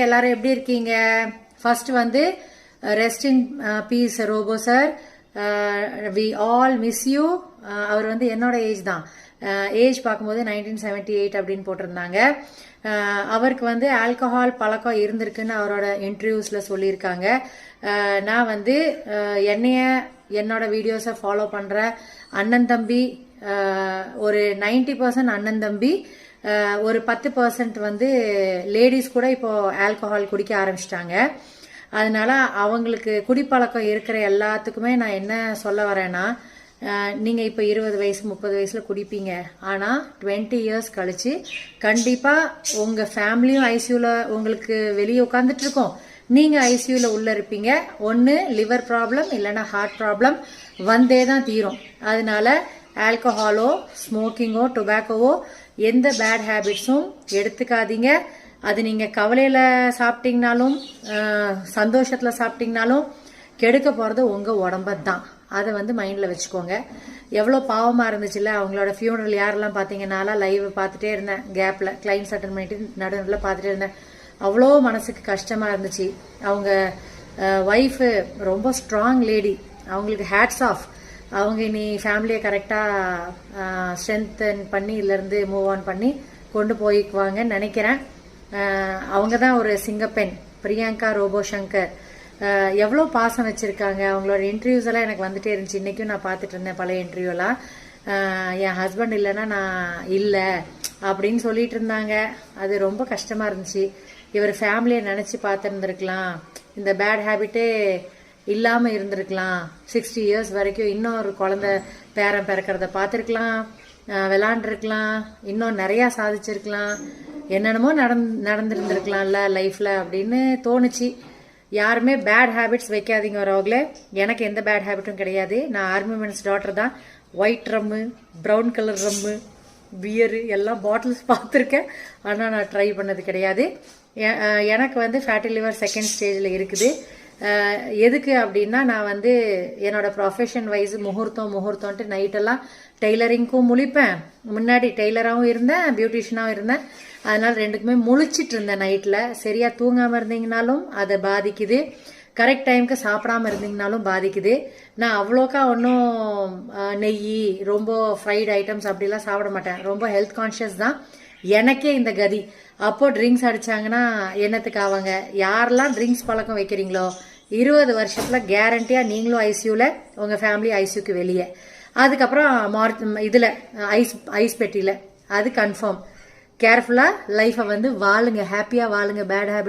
எல்லாரும் எப்படி இருக்கீங்க? ஃபர்ஸ்ட் வந்து rest in peace Robo sir, we all miss you. அவர் வந்து என்னோட ஏஜ் தான். ஏஜ் பார்க்கும்போது 1978 அப்படின்னு போட்டிருந்தாங்க. அவருக்கு வந்து ஆல்கஹால் பழக்கம் இருந்திருக்குன்னு அவரோட இன்டர்வியூஸ்ல சொல்லியிருக்காங்க. நான் வந்து என்னோட வீடியோஸை ஃபாலோ பண்ற அண்ணன் தம்பி, ஒரு 90% அண்ணன் தம்பி, ஒரு 10% வந்து லேடிஸ் கூட இப்போ ஆல்கஹால் குடிக்க ஆரம்பிச்சிட்டாங்க. அதனால அவங்களுக்கு குடிப்பழக்கம் இருக்கிற எல்லாத்துக்குமே நான் என்ன சொல்ல வரேன்னா, நீங்க இப்ப 20 வயசு 30 வயசுல குடிப்பீங்க. ஆனா 20 இயர்ஸ் கழிச்சு கண்டிப்பா உங்க ஃபேமிலியும் ஐசியூல உங்களுக்கு வெளியே உட்காந்துட்டு இருக்கோம், நீங்க ஐசியூல உள்ள இருப்பீங்க. ஒன்னு லிவர் ப்ராப்ளம் இல்லைன்னா ஹார்ட் ப்ராப்ளம் வந்தே தான் தீரும். அதனால ஆல்கஹாலோ ஸ்மோக்கிங்கோ டொபாக்கோவோ எந்த பேட் ஹேபிட்ஸும் எடுத்துக்காதீங்க. அது நீங்க கவலையில சாப்பிட்டீங்கனாலும் சந்தோஷத்துல சாப்பிட்டீங்கனாலும் கெடுக்க போறது உங்க உடம்பத்தான். அதை வந்து மைண்ட்ல வச்சுக்கோங்க. எவ்வளோ பாவமா இருந்துச்சுல்ல அவங்களோட ஃபியூனரல். யாரெல்லாம் பார்த்தீங்கன்னா லைவ் பார்த்துட்டே இருந்தேன், கேப்ல கிளைண்ட்ஸ் அட்டன் பண்ணிட்டு நடுவில் பார்த்துட்டே இருந்தேன். அவ்வளோ மனசுக்கு கஷ்டமா இருந்துச்சு. அவங்க ஒய்ஃப் ரொம்ப ஸ்ட்ராங் லேடி, அவங்களுக்கு ஹேட்ஸ் ஆஃப். அவங்க இனி ஃபேமிலியை கரெக்டாக ஸ்ட்ரென்தன் பண்ணி இதுலேருந்து மூவ் ஆன் பண்ணி கொண்டு போய்க்குவாங்கன்னு நினைக்கிறேன். அவங்க தான் ஒரு சிங்கப்பெண், பிரியங்கா ரோபோ சங்கர். எவ்வளோ பாசம் வச்சிருக்காங்க. அவங்களோட இன்டர்வியூஸ் எல்லாம் எனக்கு வந்துட்டே இருந்துச்சு. இன்னைக்கும் நான் பார்த்துட்டு இருந்தேன் பழைய இன்டர்வியூலாம். என் ஹஸ்பண்ட் இல்லைன்னா நான் இல்லை அப்படின்னு சொல்லிட்டு இருந்தாங்க. அது ரொம்ப கஷ்டமா இருந்துச்சு. இவர் ஃபேமிலியை நினைச்சு பார்த்துருந்துருக்கலாம், இந்த பேட் ஹேபிட்டே இல்லாம இருந்திருக்கலாம். 60 இயர்ஸ் வரைக்கும் இன்னொரு குழந்தை பேரன் பிறக்கிறத பார்த்துருக்கலாம், விளாண்டுருக்கலாம், இன்னும் நிறைய சாதிச்சிருக்கலாம், என்னென்னமோ நடந்திருந்திருக்கலாம்ல லைஃப்ல அப்படின்னு தோணுச்சு. யாருமே பேட் ஹேபிட்ஸ் வைக்காதீங்க வரவங்களே. எனக்கு எந்த பேட் ஹேபிட்டும் கிடையாது. நான் ஆர்மி மென்ஸ் டாட்டர் தான். White rum, brown colour rum, beer எல்லாம் பாட்டில்ஸ் பார்த்துருக்கேன். ஆனால் நான் ட்ரை பண்ணது கிடையாது. எனக்கு வந்து ஃபேட்டி லிவர் செகண்ட் ஸ்டேஜில் இருக்குது. எதுக்கு அப்படின்னா, நான் வந்து என்னோட ப்ரொஃபஷன் வைஸ் முகூர்த்தம்ட்டு நைட்டெல்லாம் டெய்லரிங்க்கும் முழிப்பேன். முன்னாடி டெய்லராகவும் இருந்தேன், பியூட்டிஷியனாகவும் இருந்தேன். அதனால ரெண்டுக்குமே முழிச்சிட்டு இருந்தேன் நைட்டில். சரியா தூங்காமல் இருந்தீங்கனாலும் அதை பாதிக்குது, கரெக்ட் டைமுக்கு சாப்பிடாம இருந்தீங்கனாலும் பாதிக்குது. நான் அவ்வளோக்கா ஒன்றும் நெய், ரொம்ப ஃப்ரைட் ஐட்டம்ஸ் அப்படிலாம் சாப்பிட மாட்டேன். ரொம்ப ஹெல்த் கான்ஷியஸ் தான். எனக்கே இந்த கதி. அப்போ ட்ரிங்க்ஸ் அடிச்சாங்கன்னா என்னத்துக்கு ஆவாங்க? யாரெல்லாம் ட்ரிங்க்ஸ் பழக்கம் வைக்கிறீங்களோ 20 வருஷத்துல கேரண்டியா நீங்களும் ஐசியூல, உங்க ஃபேமிலி ஐசியூக்கு வெளியே. அதுக்கப்புறம் இதுல ஐஸ் பெட்டியில. அது கன்ஃபார்ம். கேர்ஃபுல்லா லைஃபை வந்து வாழுங்க, ஹாப்பியா வாழுங்க. Bad habit